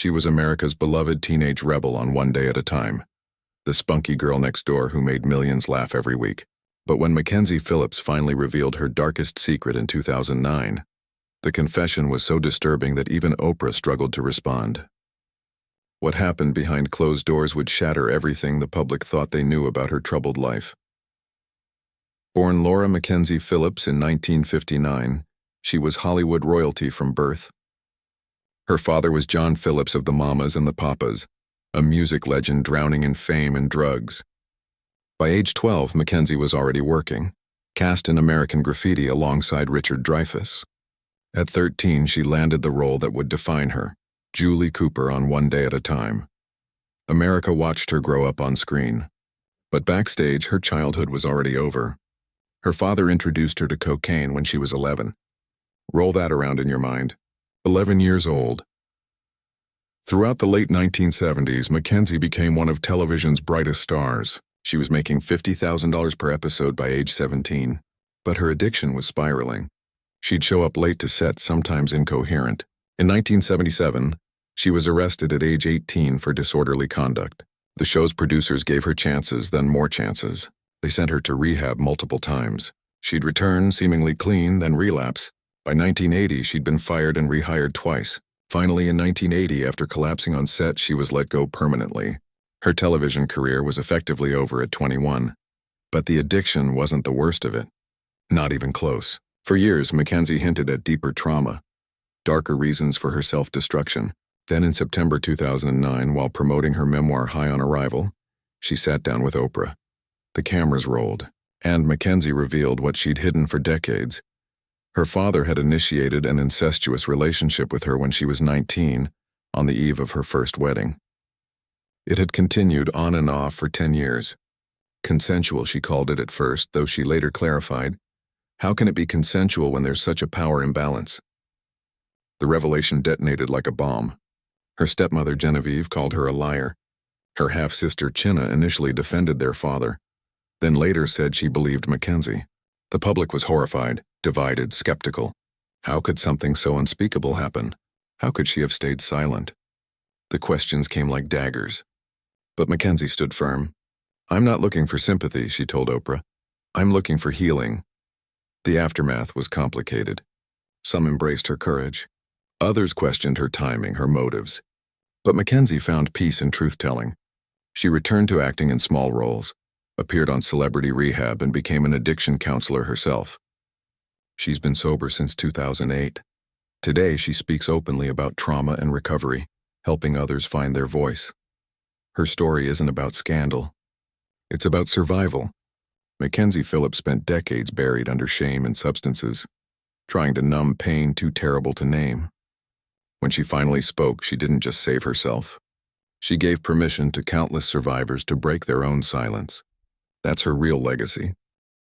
She was America's beloved teenage rebel on One Day at a Time, the spunky girl next door who made millions laugh every week. But when Mackenzie Phillips finally revealed her darkest secret in 2009, the confession was so disturbing that even Oprah struggled to respond. What happened behind closed doors would shatter everything the public thought they knew about her troubled life. Born Laura Mackenzie Phillips in 1959, she was Hollywood royalty from birth. Her father was John Phillips of the Mamas and the Papas, a music legend drowning in fame and drugs. By age 12, Mackenzie was already working, cast in American Graffiti alongside Richard Dreyfuss. At 13, she landed the role that would define her, Julie Cooper on One Day at a Time. America watched her grow up on screen. But backstage, her childhood was already over. Her father introduced her to cocaine when she was 11. Roll that around in your mind. 11 years old. Throughout the late 1970s, Mackenzie became one of television's brightest stars. She was making $50,000 per episode by age 17. But her addiction was spiraling. She'd show up late to set, sometimes incoherent. In 1977, she was arrested at age 18 for disorderly conduct. The show's producers gave her chances, then more chances. They sent her to rehab multiple times. She'd return, seemingly clean, then relapse. By 1980, she'd been fired and rehired twice. Finally, in 1980, after collapsing on set, she was let go permanently. Her television career was effectively over at 21. But the addiction wasn't the worst of it. Not even close. For years, Mackenzie hinted at deeper trauma, darker reasons for her self-destruction. Then in September 2009, while promoting her memoir High on Arrival, she sat down with Oprah. The cameras rolled, and Mackenzie revealed what she'd hidden for decades. Her father had initiated an incestuous relationship with her when she was 19, on the eve of her first wedding. It had continued on and off for 10 years. Consensual, she called it at first, though she later clarified, how can it be consensual when there's such a power imbalance? The revelation detonated like a bomb. Her stepmother, Genevieve, called her a liar. Her half-sister, Chinna, initially defended their father, then later said she believed Mackenzie. The public was horrified, divided, skeptical. How could something so unspeakable happen? How could she have stayed silent? The questions came like daggers. But Mackenzie stood firm. I'm not looking for sympathy, she told Oprah. I'm looking for healing. The aftermath was complicated. Some embraced her courage. Others questioned her timing, her motives. But Mackenzie found peace in truth-telling. She returned to acting in small roles, appeared on Celebrity Rehab, and became an addiction counselor herself. She's been sober since 2008. Today, she speaks openly about trauma and recovery, helping others find their voice. Her story isn't about scandal. It's about survival. Mackenzie Phillips spent decades buried under shame and substances, trying to numb pain too terrible to name. When she finally spoke, she didn't just save herself. She gave permission to countless survivors to break their own silence. That's her real legacy.